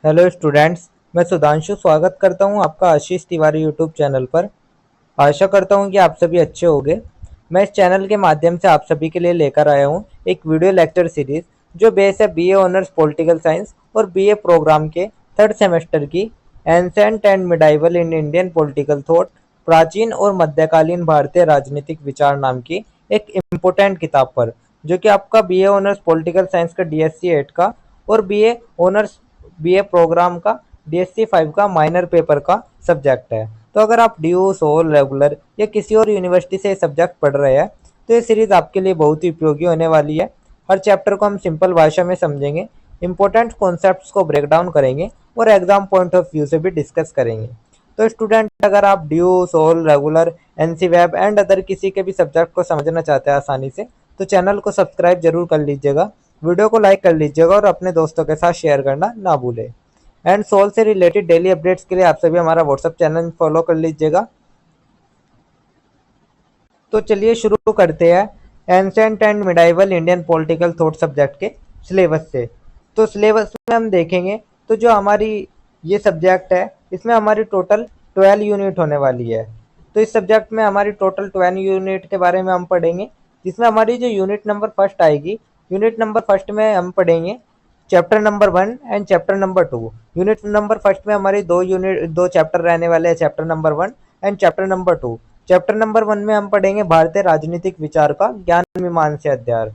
Hello students. मैं सुधांशु स्वागत करता हूं आपका आशीष तिवारी यूट्यूब चैनल पर। आशा करता हूं कि आप सभी अच्छे होंगे। मैं इस चैनल के माध्यम से आप सभी के लिए लेकर आया हूं एक वीडियो लेक्चर सीरीज जो बेस है बीए ऑनर्स पॉलिटिकल साइंस और बीए प्रोग्राम के थर्ड सेमेस्टर की ancient and medieval in Indian political thought, प्राचीन और मध्यकालीन भारतीय राजनीतिक विचार नाम की एक इम्पोर्टेंट किताब पर, जो कि आपका बीए ऑनर्स पॉलिटिकल साइंस का डीएससी 8 का और बीए प्रोग्राम का डीएससी 5 का माइनर पेपर का सब्जेक्ट है। तो अगर आप ड्यू, सोल, रेगुलर या किसी और यूनिवर्सिटी से ये सब्जेक्ट पढ़ रहे हैं तो ये सीरीज आपके लिए बहुत ही उपयोगी होने वाली है। हर चैप्टर को हम सिंपल भाषा में समझेंगे, इंपॉर्टेंट कॉन्सेप्ट्स को ब्रेक डाउन करेंगे और एग्जाम पॉइंट ऑफ व्यू से भी डिस्कस करेंगे। तो स्टूडेंट, अगर आप DU, SOL, regular, NC web and other किसी के भी सब्जेक्ट को समझना चाहते हैं आसानी से, तो चैनल को सब्सक्राइब जरूर कर लीजिएगा, वीडियो को लाइक कर लीजिएगा और अपने दोस्तों के साथ शेयर करना ना भूलें। एंड सोल से रिलेटेड डेली अपडेट्स के लिए आप सभी हमारा व्हाट्सएप चैनल फॉलो कर लीजिएगा। तो चलिए शुरू करते हैं ancient and medieval Indian political thought subject के सिलेबस से। तो सिलेबस में हम देखेंगे तो जो हमारी ये सब्जेक्ट है इसमें हमारी टोटल 12 यूनिट होने वाली है। तो इस सब्जेक्ट में हमारी टोटल 12 यूनिट के बारे में हम पढ़ेंगे, जिसमें हमारी जो यूनिट नंबर फर्स्ट आएगी, यूनिट नंबर फर्स्ट में हम पढ़ेंगे chapter number 1 and chapter number 2। Unit number first में हमारी दो चैप्टर रहने वाले हैं, chapter number 1 and chapter number 2। Chapter number 1 में हम पढ़ेंगे भारतीय राजनीतिक विचार का ज्ञान मीमांसा अध्याय।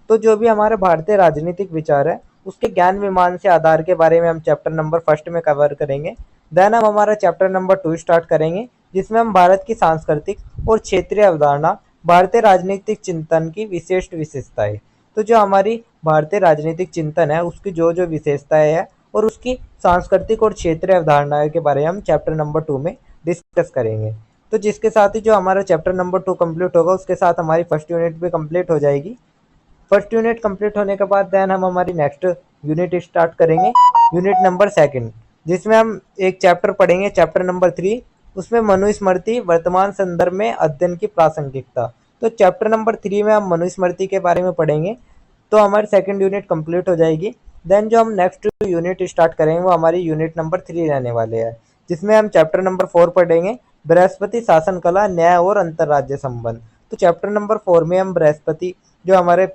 तो जो भी हमारे भारतीय राजनीतिक विचार है उसके ज्ञान मीमांसा आधार के बारे में हम चैप्टर नंबर फर्स्ट में कवर करेंगे। देन हम हमारा चैप्टर नंबर 2 स्टार्ट करेंगे, जिसमें हम भारत की सांस्कृतिक और क्षेत्रीय अवधारणा, भारतीय राजनीतिक चिंतन की विशिष्ट विशेषताएं। तो जो हमारी भारतीय राजनीतिक चिंतन है उसकी जो जो विशेषताएं है और उसकी सांस्कृतिक और क्षेत्रीय अवधारणाएं के बारे में हम चैप्टर नंबर 2 में डिस्कस करेंगे। तो जिसके साथ ही जो हमारा चैप्टर नंबर 2 कंप्लीट होगा उसके साथ हमारी फर्स्ट यूनिट भी कंप्लीट हो जाएगी। फर्स्ट यूनिट कंप्लीट होने के बाद देन हम हमारी नेक्स्ट यूनिट स्टार्ट करेंगे, यूनिट नंबर सेकंड, जिसमें हम एक चैप्टर पढ़ेंगे, चैप्टर नंबर 3। उसमें मनुस्मृति वर्तमान संदर्भ में अध्ययन की प्रासंगिकता। तो चैप्टर नंबर 3 में हम मनुस्मृति के बारे में पढ़ेंगे। तो हमारी सेकंड यूनिट कंप्लीट हो जाएगी। देन जो हम नेक्स्ट यूनिट स्टार्ट करेंगे वो हमारी यूनिट नंबर 3 रहने वाले हैं, जिसमें हम चैप्टर नंबर 4 पढ़ेंगे, बृहस्पति शासन कला, न्याय और अंतर्राज्य संबंध। तो चैप्टर नंबर 4 में हम जो हमारे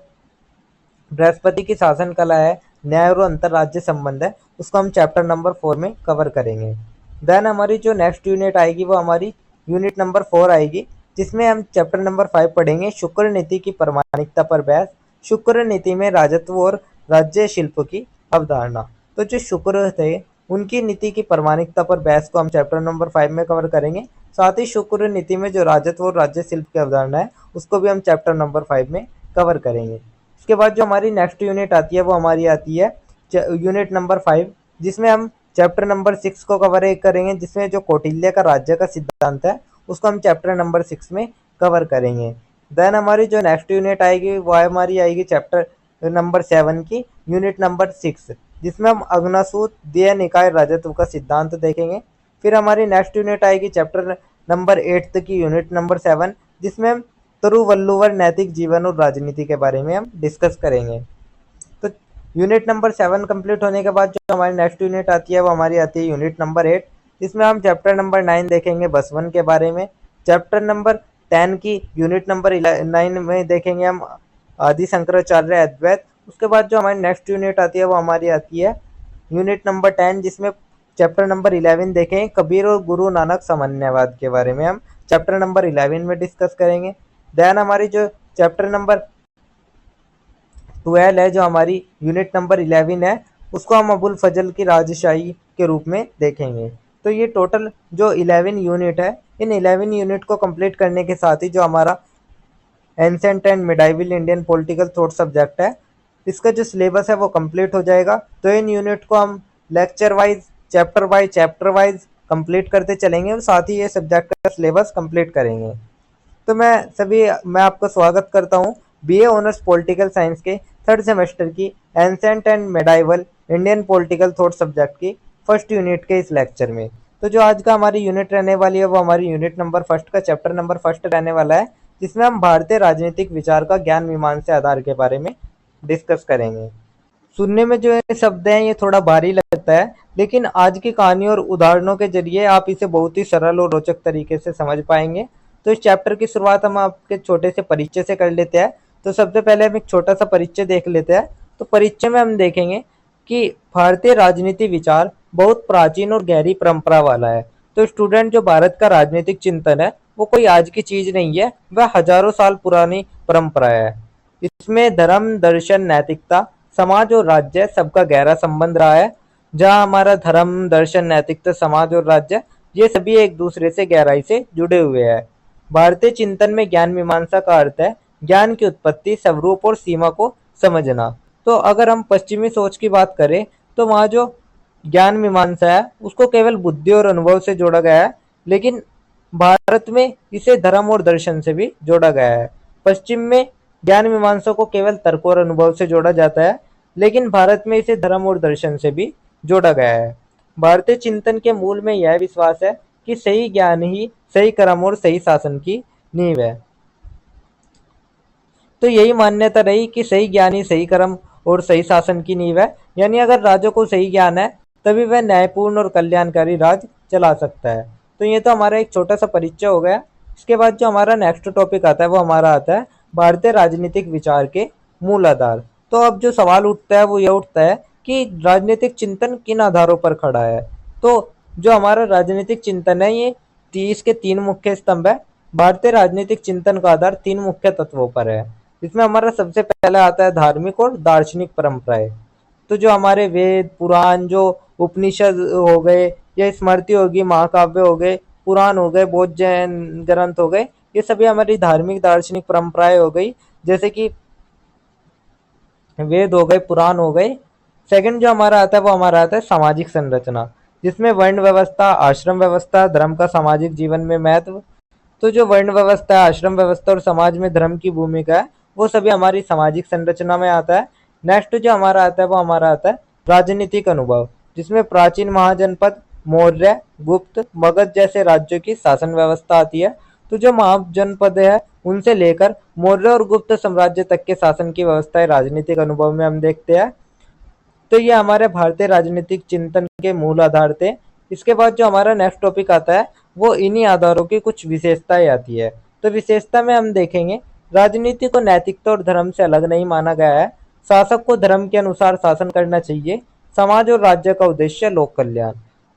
बृहस्पति की शासन कला है, न्याय और अंतर्राज्य संबंध है, उसको हम चैप्टर नंबर 4 में कवर करेंगे। देन हमारी जो नेक्स्ट यूनिट आएगी वो हमारी यूनिट नंबर 4 आएगी, जिसमें हम चैप्टर नंबर 5 पढ़ेंगे, शुक्र नीति की प्रामाणिकता पर बहस, शुक्र नीति में राजत्व और राज्य शिल्प की अवधारणा। तो जो शुक्र थे उनकी नीति की प्रामाणिकता पर बहस को हम चैप्टर नंबर 5 में कवर करेंगे। साथ ही शुक्र नीति में जो राजत्व और राज्य शिल्प की अवधारणा है उसको भी हम चैप्टर नंबर 5 में कवर करेंगे। उसके बाद जो हमारी नेक्स्ट यूनिट आती है वो हमारी आती है यूनिट नंबर 5, जिसमें हम चैप्टर नंबर 6 को कवर करेंगे, जिसमें जो कौटिल्य का राज्य का सिद्धांत है उसको हम चैप्टर नंबर 6 में कवर करेंगे। देन हमारी जो नेक्स्ट यूनिट आएगी वो हमारी आएगी चैप्टर नंबर 7 की यूनिट नंबर 6, जिसमें हम अग्नासूत देय निकाय राजत्व का सिद्धांत देखेंगे। फिर हमारी नेक्स्ट यूनिट आएगी चैप्टर नंबर 8 की यूनिट नंबर 7, जिसमें हम तिरुवल्लुवर नैतिक जीवन और राजनीति के बारे में हम डिस्कस करेंगे। तो यूनिट नंबर 7 कंप्लीट होने के बाद जो हमारी नेक्स्ट यूनिट आती है वो हमारी आती है यूनिट नंबर 8, जिसमें हम चैप्टर नंबर 9 देखेंगे, बसवन के बारे में। चैप्टर नंबर 10 की यूनिट नंबर 9 में देखेंगे हम आदि शंकराचार्य अद्वैत। उसके बाद जो हमारी नेक्स्ट यूनिट आती है वो हमारी आती है यूनिट नंबर 10, जिसमें चैप्टर नंबर 11 देखें, कबीर और गुरु नानक सामान्यवाद के बारे में हम चैप्टर नंबर 11 में डिस्कस करेंगे। देन हमारी जो चैप्टर नंबर 12 है, जो हमारी यूनिट नंबर 11 है, उसको हम अबुल फजल की राजशाही के रूप में देखेंगे। तो ये टोटल जो 11 यूनिट है, इन 11 यूनिट को कंप्लीट करने के साथ ही जो हमारा ancient and medieval Indian political thought subject है, इसका जो सिलेबस है वो कंप्लीट हो जाएगा। तो इन यूनिट को हम lecture wise, chapter wise complete करते चलेंगे और साथ ही ये सब्जेक्ट का सिलेबस कंप्लीट करेंगे। तो मैं आपका स्वागत करता हूँ बीए ऑनर्स पॉलिटिकल साइंस के थर्ड सेमेस्टर की ancient and medieval Indian political thought subject की फर्स्ट यूनिट के इस लेक्चर में। तो जो आज का हमारी यूनिट रहने वाली है वो हमारी यूनिट नंबर फर्स्ट का चैप्टर नंबर फर्स्ट रहने वाला है, जिसमें हम भारतीय राजनीतिक विचार का ज्ञान मीमांसा आधार के बारे में डिस्कस करेंगे। सुनने में जो है शब्द हैं ये थोड़ा भारी लगता है, लेकिन आज की कहानी और उदाहरणों के ज़रिए आप इसे बहुत ही सरल और रोचक तरीके से समझ पाएँगे। तो इस चैप्टर की शुरुआत हम आपके छोटे से परिचय से कर लेते हैं। तो सबसे पहले हम एक छोटा-सा परिचय देख लेते हैं। तो परिचय में हम देखेंगे कि भारतीय राजनीति विचार बहुत प्राचीन और गहरी परंपरा वाला है। तो स्टूडेंट, जो भारत का राजनीतिक चिंतन है, वो कोई आज की चीज़ नहीं है, वह हज़ारों साल पुरानी परंपरा है। इसमें धर्म, दर्शन, नैतिकता, समाज और राज्य सबका गहरा संबंध रहा है। जहाँ हमारा धर्म, दर्शन, नैतिकता, समाज और राज्य, ये सभी एक दूसरे से गहराई से जुड़े हुए हैं। भारतीय चिंतन में ज्ञान मीमांसा का अर्थ है ज्ञान की उत्पत्ति, स्वरूप और सीमा को समझना। तो अगर हम पश्चिमी सोच की बात करें, तो वहाँ जो ज्ञान मीमांसा है उसको केवल बुद्धि और अनुभव से जोड़ा गया है, लेकिन भारत में इसे धर्म और दर्शन से भी जोड़ा गया है। पश्चिम में ज्ञान मीमांसा को केवल तर्क और अनुभव से जोड़ा जाता है, लेकिन भारत में इसे धर्म और दर्शन से भी जोड़ा गया है। भारतीय चिंतन के मूल में यह विश्वास है कि सही ज्ञान ही सही कर्म और सही शासन की नींव है। तो यही मान्यता रही कि सही ज्ञान ही सही कर्म और सही शासन की नींव है। यानी अगर राजा को सही ज्ञान है, तभी वह न्यायपूर्ण और कल्याणकारी राज चला सकता है। तो ये तो हमारा एक छोटा सा परिचय हो गया। इसके बाद जो हमारा नेक्स्ट टॉपिक आता है वो हमारा आता है भारतीय राजनीतिक विचार के मूल आधार। तो अब जो सवाल उठता है वो ये उठता है कि राजनीतिक चिंतन किन आधारों पर खड़ा है। तो जो हमारा राजनीतिक चिंतन है, ये इसके तीन मुख्य स्तंभ है। भारतीय राजनीतिक चिंतन का आधार तीन मुख्य तत्वों पर है। इसमें हमारा सबसे पहला आता है धार्मिक और दार्शनिक परंपराएं। तो जो हमारे वेद, पुराण, जो उपनिषद हो गए या स्मृति होगी, महाकाव्य हो गए, पुराण हो गए, बौद्ध जैन ग्रंथ हो गए, ये सभी हमारी धार्मिक दार्शनिक परंपराएं हो गई। जैसे कि वेद हो गए, पुराण हो गए। सेकंड जो हमारा आता है वो हमारा आता है सामाजिक संरचना, जिसमें वर्ण व्यवस्था, आश्रम व्यवस्था, धर्म का सामाजिक जीवन में महत्व। तो जो वर्ण व्यवस्था, आश्रम व्यवस्था और समाज में धर्म की भूमिका है, वो सभी हमारी सामाजिक संरचना में आता है। नेक्स्ट जो हमारा आता है वो हमारा आता है राजनीतिक अनुभव, जिसमें प्राचीन महाजनपद, मौर्य, गुप्त, मगध जैसे राज्यों की शासन व्यवस्था आती है। तो जो महाजनपद है उनसे लेकर मौर्य और गुप्त साम्राज्य तक के शासन की व्यवस्थाएं राजनीतिक अनुभव में हम देखते हैं। तो ये हमारे भारतीय राजनीतिक चिंतन के मूल आधार थे। इसके बाद जो हमारा नेक्स्ट टॉपिक आता है वो इन्हीं आधारों की कुछ विशेषताएं आती है। तो विशेषता में हम देखेंगे राजनीति को नैतिकता और धर्म से अलग नहीं माना गया है। शासक को धर्म के अनुसार शासन करना चाहिए। समाज और राज्य का उद्देश्य लोक कल्याण।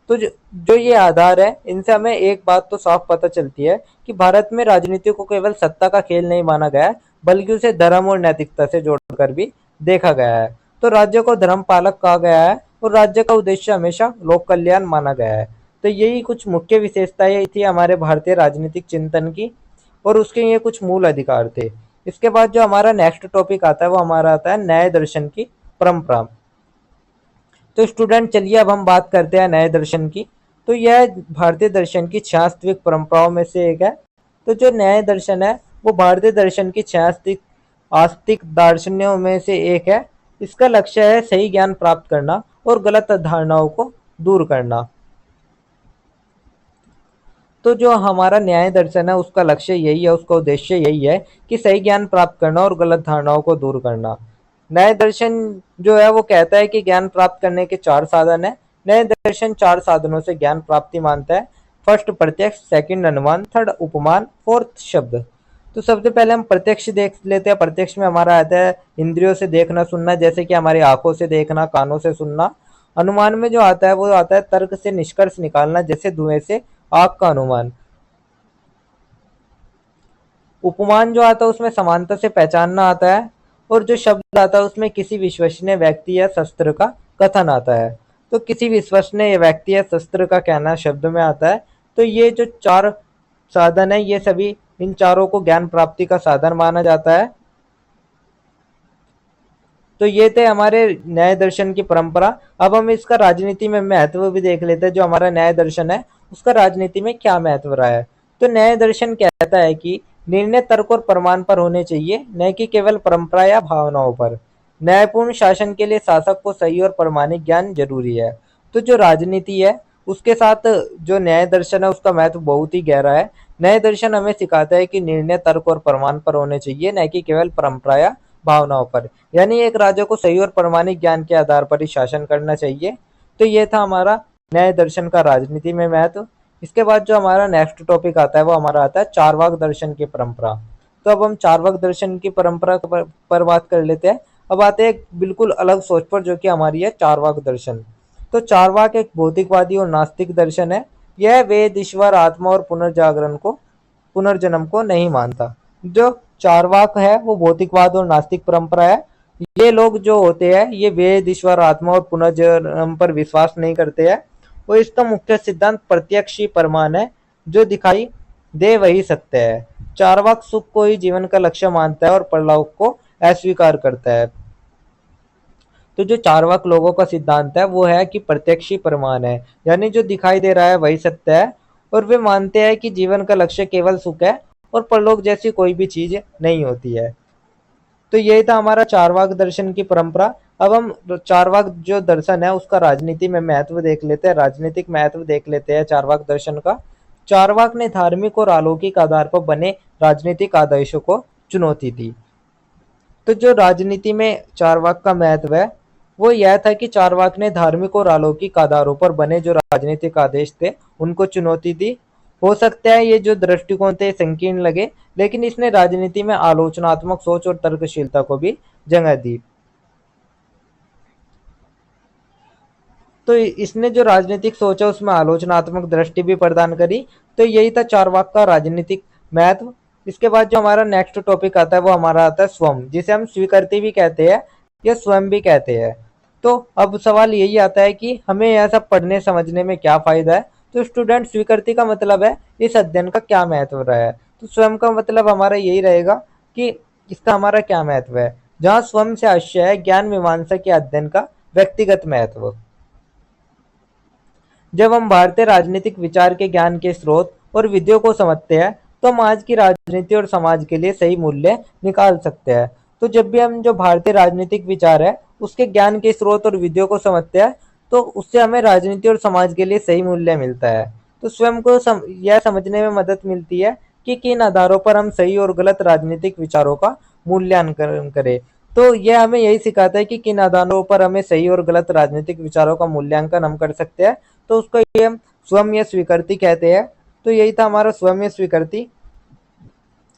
तो जो ये आधार है, इनसे हमें एक बात तो साफ पता चलती है कि भारत में राजनीति को केवल सत्ता का खेल नहीं माना गया है, बल्कि उसे धर्म और नैतिकता से जोड़कर भी देखा गया है। तो राज्य को धर्म पालक कहा गया है और राज्य का उद्देश्य हमेशा लोक कल्याण माना गया है। तो यही कुछ मुख्य विशेषताएं थी हमारे भारतीय राजनीतिक चिंतन की, और उसके ये कुछ मूल अधिकार थे। इसके बाद जो हमारा नेक्स्ट टॉपिक आता है वो हमारा आता है न्याय दर्शन की परंपरा। तो स्टूडेंट, चलिए अब हम बात करते हैं न्याय दर्शन की। तो यह भारतीय दर्शन की 6 आस्तिक परंपराओं में से एक है। तो जो न्याय दर्शन है वो भारतीय दर्शन की 6 आस्तिक आस्तिक दार्शनिकों में से एक है। इसका लक्ष्य है सही ज्ञान प्राप्त करना और गलत धारणाओं को दूर करना। तो जो हमारा न्याय दर्शन है उसका लक्ष्य यही है, उसका उद्देश्य यही है कि सही ज्ञान प्राप्त करना और गलत धारणाओं को दूर करना। न्याय दर्शन जो है वो कहता है कि ज्ञान प्राप्त करने के 4 साधन है। न्याय दर्शन 4 साधनों से ज्ञान प्राप्ति मानता है। फर्स्ट प्रत्यक्ष, सेकंड अनुमान, थर्ड उपमान, फोर्थ शब्द। तो सबसे पहले हम प्रत्यक्ष देख लेते हैं। प्रत्यक्ष में हमारा आता है इंद्रियों से देखना सुनना, जैसे कि हमारी आंखों से देखना, कानों से सुनना। अनुमान में जो आता है वो आता है तर्क से निष्कर्ष निकालना, जैसे धुएं से आग का अनुमान। उपमान जो आता है उसमें समानता से पहचानना आता है, और जो शब्द आता है उसमें किसी विश्वसनीय व्यक्ति या शस्त्र का कथन आता है। तो किसी विश्वसनीय व्यक्ति या शस्त्र का कहना शब्द में आता है। तो ये जो 4 साधन है, ये सभी इन चारों को ज्ञान प्राप्ति का साधन माना जाता है। तो ये थे हमारे न्याय दर्शन की परंपरा। अब हम इसका राजनीति में महत्व भी देख लेते हैं। जो हमारा न्याय दर्शन है उसका राजनीति में क्या महत्व रहा है। तो न्याय दर्शन कहता है कि निर्णय तर्क और प्रमाण पर होने चाहिए, न कि केवल परंपरा या भावनाओं पर। न्यायपूर्ण शासन के लिए शासक को सही और प्रमाणिक ज्ञान जरूरी है। तो जो राजनीति है उसके साथ जो न्याय दर्शन है उसका महत्व बहुत ही गहरा है। न्याय दर्शन हमें सिखाता है कि निर्णय तर्क और प्रमाण पर होने चाहिए, न कि केवल परंपरा या भावनाओं पर, यानी एक राजा को सही और प्रमाणिक ज्ञान के आधार पर ही शासन करना चाहिए। तो ये था हमारा न्याय दर्शन का राजनीति में महत्व। इसके बाद जो हमारा नेक्स्ट टॉपिक आता है वो हमारा आता है चारवाक दर्शन की परंपरा। तो अब हम चारवाक दर्शन की परंपरा पर बात कर लेते हैं। अब आते हैं एक बिल्कुल अलग सोच पर, जो कि हमारी है चारवाक दर्शन। तो चारवाक एक भौतिकवादी और नास्तिक दर्शन है। यह वेद, ईश्वर, आत्मा और पुनर्जन्म को नहीं मानता। जो चारवाक है वो भौतिकवाद और नास्तिक परंपरा है। ये लोग जो होते हैं ये वेद, ईश्वर, आत्मा और पुनर्जन्म पर विश्वास नहीं करते हैं। और इसका मुख्य सिद्धांत प्रत्यक्ष ही प्रमाण है, जो दिखाई दे वही सत्य है। चारवाक सुख को ही जीवन का लक्ष्य मानता है और परलोक को अस्वीकार करता है। तो जो चारवाक लोगों का सिद्धांत है वो है कि प्रत्यक्ष ही प्रमाण है, यानी जो दिखाई दे रहा है वही सत्य है। और वे मानते हैं कि जीवन का लक्ष्य केवल सुख है और परलोक जैसी कोई भी चीज नहीं होती है। तो यही था हमारा चारवाक दर्शन की परंपरा। अब हम चारवाक जो दर्शन है उसका राजनीति में महत्व देख लेते हैं, राजनीतिक महत्व देख लेते हैं चारवाक दर्शन का। चारवाक ने धार्मिक और अलौकिक आधार पर बने राजनीतिक आदर्शों को चुनौती दी। तो जो राजनीति में चारवाक का महत्व है वो यह था कि चारवाक ने धार्मिक और अलौकिक आधारों पर बने जो राजनीतिक आदेश थे उनको चुनौती दी। हो सकता है ये जो दृष्टिकोण थे संकीर्ण लगे, लेकिन इसने राजनीति में आलोचनात्मक सोच और तर्कशीलता को भी जगह दी। तो इसने जो राजनीतिक सोच है उसमें आलोचनात्मक दृष्टि भी प्रदान करी। तो यही था चारवाक का राजनीतिक महत्व। इसके बाद जो हमारा नेक्स्ट टॉपिक आता है वो हमारा आता है स्वम, जिसे हम स्वीकृति भी कहते हैं या स्वयं भी कहते हैं। तो अब सवाल यही आता है कि हमें यह सब पढ़ने समझने में क्या फायदा है। तो स्टूडेंट, स्वीकृति का मतलब है इस अध्ययन का क्या महत्व रहा है। तो स्वयं का मतलब हमारा यही रहेगा कि इसका हमारा क्या महत्व है। जहाँ स्वयं से आशय है ज्ञान मीमांसा के अध्ययन का व्यक्तिगत महत्व। जब हम भारतीय राजनीतिक विचार के ज्ञान के स्रोत और विधियों को समझते हैं तो हम आज की राजनीति और समाज के लिए सही मूल्य निकाल सकते हैं। तो जब भी हम जो भारतीय राजनीतिक विचार है उसके ज्ञान के स्रोत और विधियों को समझते हैं तो उससे हमें राजनीति और समाज के लिए सही मूल्य मिलता है। तो स्वयं को यह समझने में मदद मिलती है कि किन आधारों पर हम सही और गलत राजनीतिक विचारों का मूल्यांकन करें। तो यह हमें यही सिखाता है कि किन आधारों पर हमें सही और गलत राजनीतिक विचारों का मूल्यांकन हम कर सकते हैं। तो उसको ये हम स्वयं या स्वीकृति कहते हैं। तो यही था हमारा स्वयं या स्वीकृति।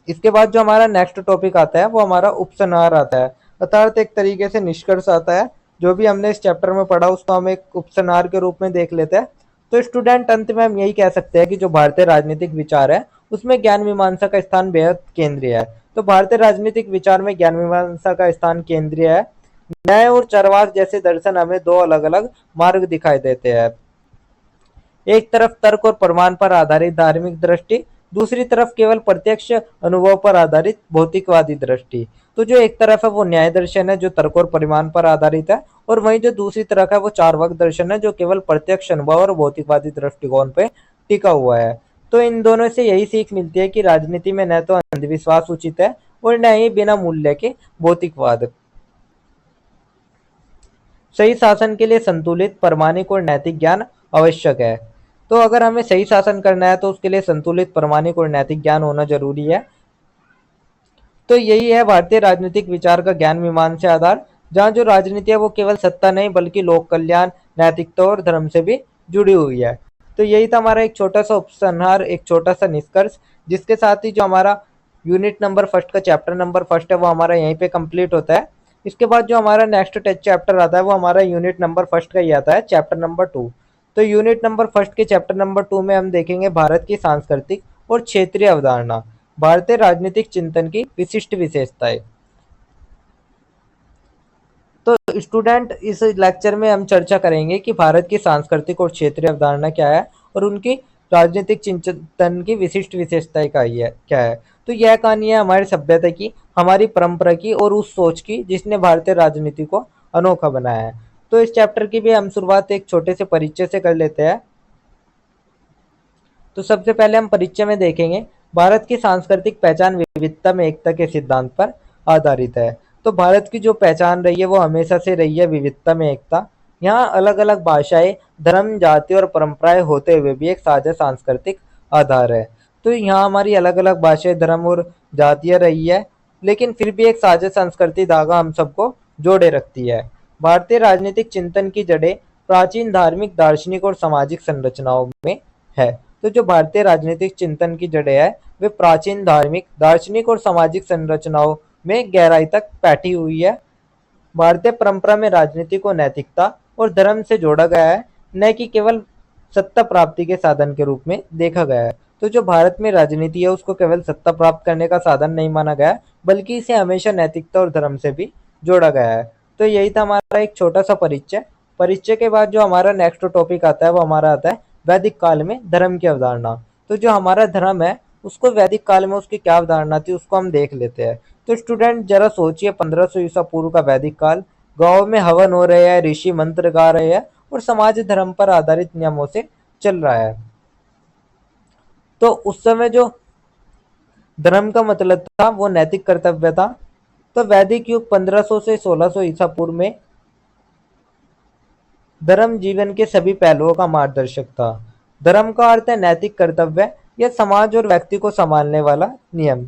इसके बाद जो हमारा नेक्स्ट टॉपिक आता है वो हमारा उपसंहार आता है, अर्थात एक तरीके से निष्कर्ष आता है। जो भी हमने इस चैप्टर में पढ़ा उसको हम एक उपसंहार के रूप में देख लेते हैं। तो स्टूडेंट, अंत में हम यही कह सकते हैं कि जो भारतीय राजनीतिक विचार है उसमें ज्ञान मीमांसा का स्थान बेहद केंद्रीय है। तो भारतीय राजनीतिक विचार में ज्ञान मीमांसा का स्थान केंद्रीय है। न्याय और चारवाक जैसे दर्शन हमें दो अलग अलग मार्ग दिखाई देते हैं। एक तरफ तर्क और प्रमाण पर आधारित धार्मिक दृष्टि, दूसरी तरफ केवल प्रत्यक्ष अनुभव पर आधारित भौतिकवादी दृष्टि। तो जो एक तरफ है वो न्याय दर्शन है जो तर्क और परिमाण पर आधारित है, और वहीं जो दूसरी तरफ है वो चारवाक दर्शन है जो केवल प्रत्यक्ष अनुभव और भौतिकवादी दृष्टिकोण पे टिका हुआ है। तो इन दोनों से यही सीख मिलती है कि राजनीति में न तो अंधविश्वास उचित है और न ही बिना मूल्य के भौतिकवाद। सही शासन के लिए संतुलित, प्रामाणिक और नैतिक ज्ञान आवश्यक है। तो अगर हमें सही शासन करना है तो उसके लिए संतुलित, प्रामाणिक और नैतिक ज्ञान होना जरूरी है। तो यही है भारतीय राजनीतिक विचार का ज्ञान मीमांसा आधार, जहाँ जो राजनीति है वो केवल सत्ता नहीं बल्कि लोक कल्याण, नैतिकता और धर्म से भी जुड़ी हुई है। तो यही था हमारा एक छोटा सा उपसंहार, एक छोटा सा निष्कर्ष, जिसके साथ ही जो हमारा यूनिट नंबर फर्स्ट का चैप्टर नंबर फर्स्ट है वो हमारा यहीं पे कंप्लीट होता है। इसके बाद जो हमारा नेक्स्ट चैप्टर आता है वो हमारा यूनिट नंबर फर्स्ट का ही आता है, चैप्टर नंबर 2। तो यूनिट नंबर फर्स्ट के चैप्टर नंबर 2 में हम देखेंगे भारत की सांस्कृतिक और क्षेत्रीय अवधारणा, भारतीय राजनीतिक चिंतन की विशिष्ट विशेषताएं। तो स्टूडेंट, इस लेक्चर में हम चर्चा करेंगे कि भारत की सांस्कृतिक और क्षेत्रीय अवधारणा क्या है और उनकी राजनीतिक चिंतन की विशिष्ट विशेषताएं क्या है। तो यह कहानी है हमारी सभ्यता की, हमारी परंपरा की और उस सोच की जिसने भारतीय राजनीति को अनोखा बनाया है। तो इस चैप्टर की भी हम शुरुआत एक छोटे से परिचय से कर लेते हैं। तो सबसे पहले हम परिचय में देखेंगे भारत की सांस्कृतिक पहचान विविधता में एकता के सिद्धांत पर आधारित है। तो भारत की जो पहचान रही है वो हमेशा से रही है विविधता में एकता। यहाँ अलग अलग भाषाएं, धर्म, जाति और परंपराएं होते हुए भी एक साझा सांस्कृतिक आधार है। तो यहाँ हमारी अलग अलग भाषाएं, धर्म और जातियाँ रही है, लेकिन फिर भी एक साझा संस्कृति धागा हम सबको जोड़े रखती है। भारतीय राजनीतिक चिंतन की जड़ें प्राचीन धार्मिक, दार्शनिक और सामाजिक संरचनाओं में है। तो जो भारतीय राजनीतिक चिंतन की जड़ें है, वे प्राचीन धार्मिक, दार्शनिक और सामाजिक संरचनाओं में गहराई तक बैठी हुई है। भारतीय परंपरा में राजनीति को नैतिकता और धर्म से जोड़ा गया है, न कि केवल सत्ता प्राप्ति के साधन के रूप में देखा गया है। तो जो भारत में राजनीति है, उसको केवल सत्ता प्राप्त करने का साधन नहीं माना गया है, बल्कि इसे हमेशा नैतिकता और धर्म से भी जोड़ा गया है। तो यही था हमारा एक छोटा सा परिचय। परिचय के बाद जो हमारा नेक्स्ट टॉपिक आता है, वो हमारा आता है वैदिक काल में धर्म की अवधारणा। तो जो हमारा धर्म है, उसको वैदिक काल में उसकी क्या अवधारणा थी, उसको हम देख लेते हैं। तो स्टूडेंट जरा सोचिए, 1500 ईसा पूर्व का वैदिक काल, गांव में हवन हो रहे हैं, ऋषि मंत्र गा रहे हैं और समाज धर्म पर आधारित नियमों से चल रहा है। तो उस समय जो धर्म का मतलब था, वो नैतिक कर्तव्य था। तो वैदिक युग 1500 से 1600 ईसा पूर्व में धर्म जीवन के सभी पहलुओं का मार्गदर्शक था। धर्म का अर्थ है नैतिक कर्तव्य या समाज और व्यक्ति को संभालने वाला नियम।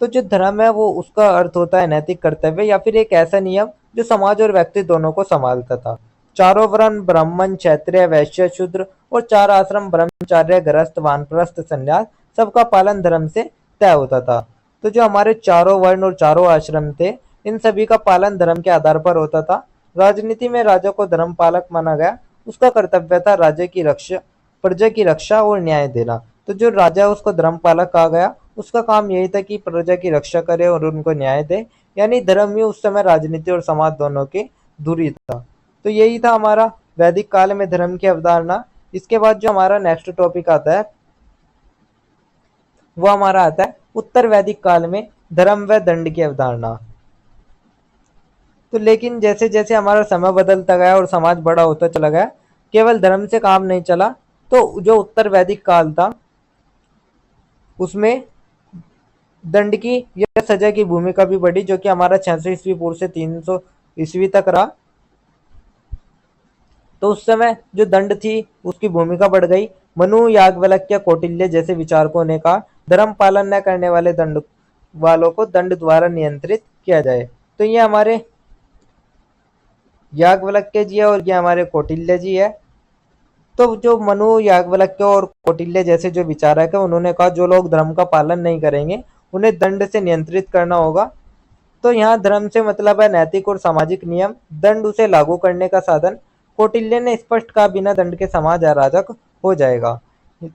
तो जो धर्म है, वो उसका अर्थ होता है नैतिक कर्तव्य या फिर एक ऐसा नियम जो समाज और व्यक्ति दोनों को संभालता था। चारों वर्ण ब्राह्मण, क्षत्रिय, वैश्य, शूद्र और चार आश्रम ब्रह्मचार्य, गृहस्थ, वानप्रस्थ, संन्यास, सबका पालन धर्म से तय होता था। तो जो हमारे चारों वर्ण और चारों आश्रम थे, इन सभी का पालन धर्म के आधार पर होता था। राजनीति में राजा को धर्म पालक माना गया। उसका कर्तव्य था राज्य की रक्षा, प्रजा की रक्षा और न्याय देना। तो जो राजा है, उसको धर्म पालक कहा गया। उसका काम यही था कि प्रजा की रक्षा करे और उनको न्याय दे। यानी धर्म ही उस समय राजनीति और समाज दोनों की धुरी था। तो यही था हमारा वैदिक काल में धर्म की अवधारणा। इसके बाद जो हमारा नेक्स्ट टॉपिक आता है, वो हमारा आता है उत्तर वैदिक काल में धर्म व दंड की अवधारणा। तो लेकिन जैसे जैसे हमारा समय बदलता गया और समाज बड़ा होता चला गया, केवल धर्म से काम नहीं चला। तो जो उत्तर वैदिक काल था, उसमें दंड की या सजा की भूमिका भी बढ़ी, जो कि हमारा 600 ईस्वी पूर्व से 300 ईस्वी तक रहा। तो उस समय जो दंड थी, उसकी भूमिका बढ़ गई। मनु, याज्ञवल्क्य, कौटिल्य जैसे विचारकों ने कहा, धर्म पालन न करने वाले दंड वालों को दंड द्वारा नियंत्रित किया जाए। तो ये हमारे याज्ञवल्क्य जी है और ये हमारे कौटिल्य जी है। तो जो मनु, याज्ञवल्क्य और कौटिल्य जैसे जो विचारक है, उन्होंने कहा जो लोग धर्म का पालन नहीं करेंगे, उन्हें दंड से नियंत्रित करना होगा। तो यहाँ धर्म से मतलब है नैतिक और सामाजिक नियम, दंड उसे लागू करने का साधन। कौटिल्य ने स्पष्ट कहा, बिना दंड के समाज अराजक हो जाएगा।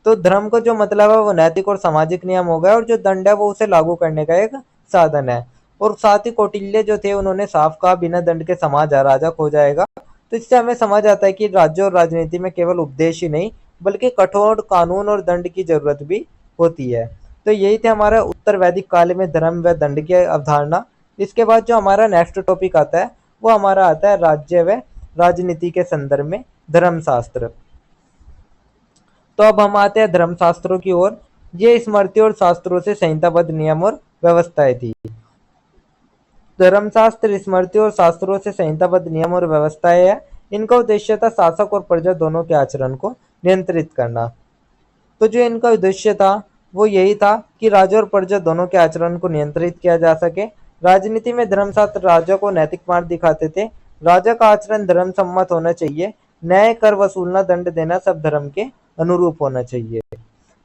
तो धर्म को जो मतलब है, वो नैतिक और सामाजिक नियम हो गया, और जो दंड है, वो उसे लागू करने का एक साधन है। और साथ ही कौटिल्य जो थे, उन्होंने साफ कहा, बिना दंड के समाज अराजक हो जाएगा। तो इससे हमें समझ आता है कि राज्य और राजनीति में केवल उपदेश ही नहीं, बल्कि कठोर कानून और दंड की जरूरत भी होती है। तो यही थे हमारा उत्तर वैदिक काल में धर्म व दंड की अवधारणा। इसके बाद जो हमारा नेक्स्ट टॉपिक आता है, वो हमारा आता है राज्य व राजनीति के संदर्भ में धर्मशास्त्र। तो अब हम आते हैं धर्मशास्त्रों की ओर। ये स्मृति और शास्त्रों से संहिताबद्ध नियम और व्यवस्थाएं थी। धर्मशास्त्र स्मृति और शास्त्रों से संहिताबद्ध नियम और व्यवस्थाएं है। इनका उद्देश्य था शासक और प्रजा दोनों के आचरण को नियंत्रित करना। तो जो इनका उद्देश्य था, वो यही था कि राजा और प्रजा दोनों के आचरण को नियंत्रित किया जा सके। राजनीति में धर्मशास्त्र राजा को नैतिक मार्ग दिखाते थे। राजा का आचरण धर्म सम्मत होना चाहिए। न्याय, कर वसूलना, दंड देना सब धर्म के अनुरूप होना चाहिए।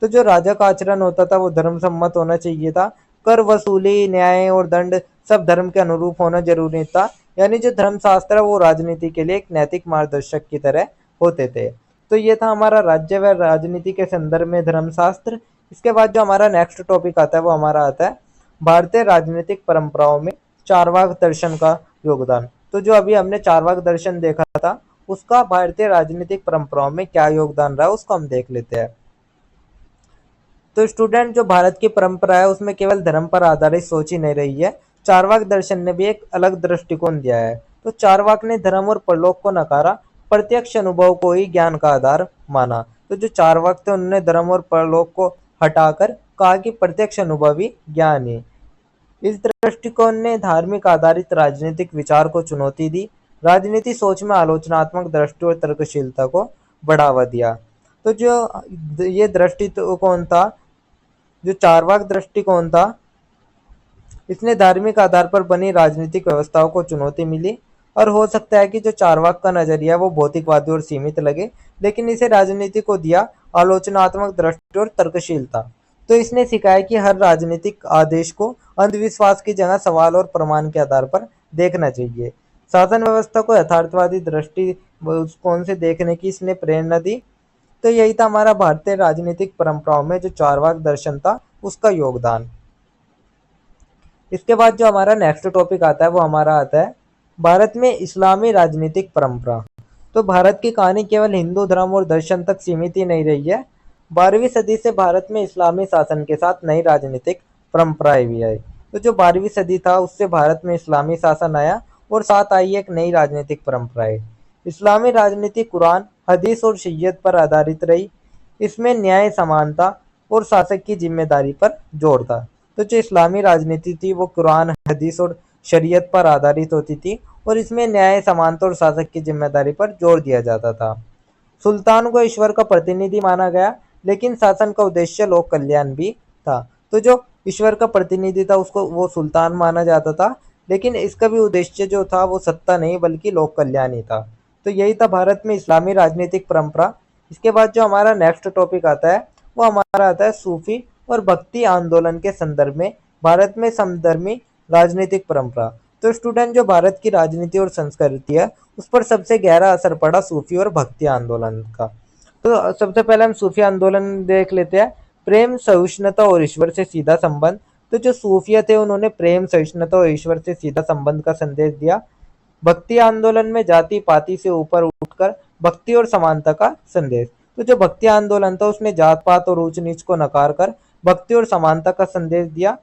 तो जो राजा का आचरण होता था, वो धर्म सम्मत होना चाहिए था। कर वसूली, न्याय और दंड सब धर्म के अनुरूप होना जरूरी था। यानी जो धर्मशास्त्र है, वो राजनीति के लिए एक नैतिक मार्गदर्शक की तरह होते थे। तो ये था हमारा राज्य व राजनीति के संदर्भ में धर्मशास्त्र। इसके बाद जो हमारा नेक्स्ट टॉपिक आता है, वो हमारा आता है भारतीय राजनीतिक परंपराओं में चारवाक दर्शन का योगदान। तो जो अभी हमने चारवाक दर्शन देखा था, उसका भारतीय राजनीतिक परंपराओं में क्या योगदान रहा, उसको हम देख लेते हैं। तो स्टूडेंट, जो भारत की परंपरा है, उसमें केवल धर्म पर आधारित सोच ही नहीं रही है। चारवाक दर्शन ने भी एक अलग दृष्टिकोण दिया है। तो चारवाक ने धर्म और परलोक को नकारा, प्रत्यक्ष अनुभव को ही ज्ञान का आधार माना। तो जो चारवाक थे, उन्होंने धर्म और परलोक को हटाकर कहा कि प्रत्यक्ष अनुभव ही ज्ञान है। इस दृष्टिकोण ने धार्मिक आधारित राजनीतिक विचार को चुनौती दी। राजनीति सोच में आलोचनात्मक दृष्टि और तर्कशीलता को बढ़ावा दिया। तो जो ये दृष्टिकोण था, जो चारवाक दृष्टिकोण था, इसने धार्मिक आधार पर बनी राजनीतिक व्यवस्थाओं को चुनौती मिली और हो सकता है कि जो चारवाक का नजरिया वो भौतिकवादी और सीमित लगे, लेकिन इसे राजनीति को दिया आलोचनात्मक दृष्टि और तर्कशीलता। तो इसने सिखाया कि हर राजनीतिक आदेश को अंधविश्वास की जगह सवाल और प्रमाण के आधार पर देखना चाहिए। शासन व्यवस्था को यथार्थवादी दृष्टिकोण से देखने की इसने प्रेरणा दी। तो यही था हमारा भारतीय राजनीतिक परंपराओं में जो चारवाक दर्शन था उसका योगदान। इसके बाद जो हमारा नेक्स्ट टॉपिक आता है वो हमारा आता है भारत में इस्लामी राजनीतिक परंपरा। तो भारत की कहानी केवल हिंदू धर्म और दर्शन तक सीमित ही नहीं रही है। 12वीं सदी से भारत में इस्लामी शासन के साथ नई राजनीतिक परंपराएं भी आई। तो जो 12वीं सदी था उससे भारत में इस्लामी शासन आया और साथ आई एक नई राजनीतिक परंपराएं। इस्लामी राजनीति कुरान, हदीस और शरीयत पर आधारित रही। इसमें न्याय, समानता और शासक की जिम्मेदारी पर जोर था। तो जो इस्लामी राजनीति थी वो कुरान, हदीस और शरीयत पर आधारित होती थी और इसमें न्याय, समानता और शासक की जिम्मेदारी पर जोर दिया जाता था। सुल्तान को ईश्वर का प्रतिनिधि माना गया, लेकिन शासन का उद्देश्य लोक कल्याण भी था। तो जो ईश्वर का प्रतिनिधि था उसको वो सुल्तान माना जाता था, लेकिन इसका भी उद्देश्य जो था वो सत्ता नहीं बल्कि लोक कल्याण ही था। तो यही था भारत में इस्लामी राजनीतिक परंपरा। इसके बाद जो हमारा नेक्स्ट टॉपिक आता है वो हमारा आता है सूफी और भक्ति आंदोलन के संदर्भ में भारत में समधर्मी राजनीतिक परंपरा। तो स्टूडेंट जो भारत की राजनीति और संस्कृति है उस पर सबसे गहरा असर पड़ा सूफी और भक्ति आंदोलन का। तो सबसे पहले हम सूफी आंदोलन देख लेते हैं। प्रेम, सहिष्णुता और ईश्वर से सीधा संबंध। तो जो सूफिया थे उन्होंने प्रेम, सहिष्णुता और ईश्वर से सीधा संबंध का संदेश दिया। भक्ति आंदोलन में जाति पाति से ऊपर उठकर भक्ति और समानता का संदेश। तो जो भक्ति आंदोलन था उसने जात पात और ऊंच नीच को नकार कर भक्ति और समानता का संदेश दिया।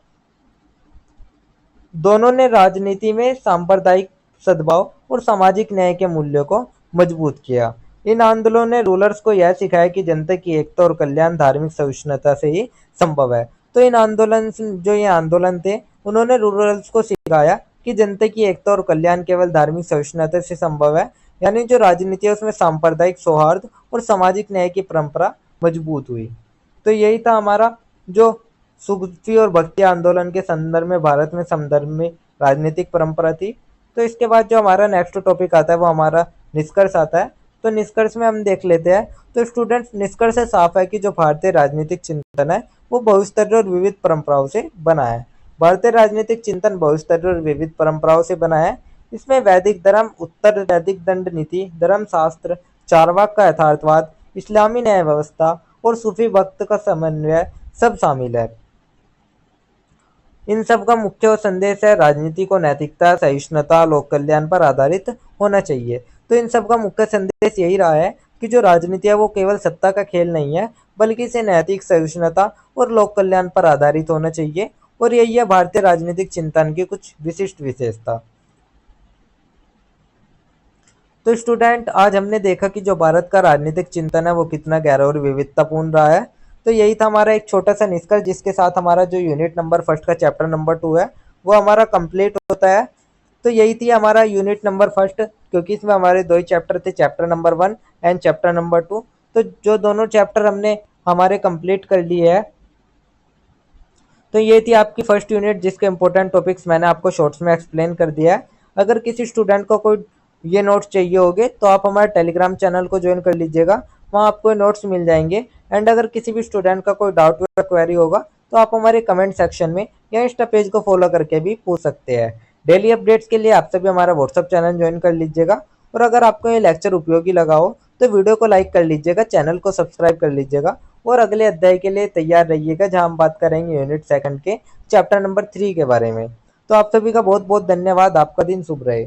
दोनों ने राजनीति में सांप्रदायिक सद्भाव और सामाजिक न्याय के मूल्यों को मजबूत किया। इन आंदोलनों ने रूलर्स को यह सिखाया कि जनता की एकता और कल्याण धार्मिक सहिष्णुता से ही संभव है। तो इन आंदोलन जो ये आंदोलन थे उन्होंने रूलर्स को सिखाया कि जनता की एकता और कल्याण केवल धार्मिक सहिष्णुता से संभव है। यानी जो राजनीति है उसमें सांप्रदायिक सौहार्द और सामाजिक न्याय की परंपरा मजबूत हुई। तो यही था हमारा जो सूफी और भक्ति आंदोलन के संदर्भ में भारत में समधर्मी राजनीतिक परंपरा थी। तो इसके बाद जो हमारा नेक्स्ट टॉपिक आता है वो हमारा निष्कर्ष आता है। तो निष्कर्ष में हम देख लेते हैं। तो स्टूडेंट्स निष्कर्ष से साफ है कि जो भारतीय राजनीतिक चिंतन है वो बहुस्तरीय और विविध परंपराओं से बना है। भारतीय राजनीतिक चिंतन बहुस्तरीय और विविध परंपराओं से बना है। इसमें वैदिक धर्म, उत्तर वैदिक दंड नीति, धर्मशास्त्र, चारवाक का यथार्थवाद, इस्लामी न्याय व्यवस्था और सूफी भक्त का समन्वय सब शामिल है। इन सब का मुख्य संदेश है राजनीति को नैतिकता, सहिष्णुता, लोक कल्याण पर आधारित होना चाहिए। तो इन सब का मुख्य संदेश यही रहा है कि जो राजनीति है वो केवल सत्ता का खेल नहीं है बल्कि इसे नैतिक, सहिष्णुता और लोक कल्याण पर आधारित होना चाहिए। और यही है भारतीय राजनीतिक चिंतन की कुछ विशिष्ट विशेषता। तो स्टूडेंट आज हमने देखा कि जो भारत का राजनीतिक चिंतन है वो कितना गहरा और विविधतापूर्ण रहा है। तो यही था हमारा एक छोटा सा निष्कर्ष जिसके साथ हमारा जो यूनिट नंबर फर्स्ट का चैप्टर नंबर 2 है वो हमारा कंप्लीट होता है। तो यही थी हमारा यूनिट नंबर फर्स्ट, क्योंकि इसमें हमारे दो ही चैप्टर थे, chapter number 1 and chapter number 2। तो जो दोनों चैप्टर हमने हमारे कंप्लीट कर लिए है। तो ये थी आपकी फर्स्ट यूनिट जिसके इंपॉर्टेंट टॉपिक्स मैंने आपको शॉर्ट्स में एक्सप्लेन कर दिया है। अगर किसी स्टूडेंट को कोई ये नोट्स चाहिए होंगे तो आप हमारे टेलीग्राम चैनल को ज्वाइन कर लीजिएगा, वहाँ आपको नोट्स मिल जाएंगे। एंड अगर किसी भी स्टूडेंट का कोई डाउट या क्वेरी होगा तो आप हमारे कमेंट सेक्शन में या इंस्टा पेज को फॉलो करके भी पूछ सकते हैं। डेली अपडेट्स के लिए आप सभी हमारा व्हाट्सअप चैनल ज्वाइन कर लीजिएगा। और अगर आपको ये लेक्चर उपयोगी लगा हो तो वीडियो को लाइक कर लीजिएगा, चैनल को सब्सक्राइब कर लीजिएगा और अगले अध्याय के लिए तैयार रहिएगा जहां हम बात करेंगे यूनिट सेकंड के चैप्टर नंबर 3 के बारे में। तो आप सभी का बहुत बहुत धन्यवाद। आपका दिन शुभ रहे।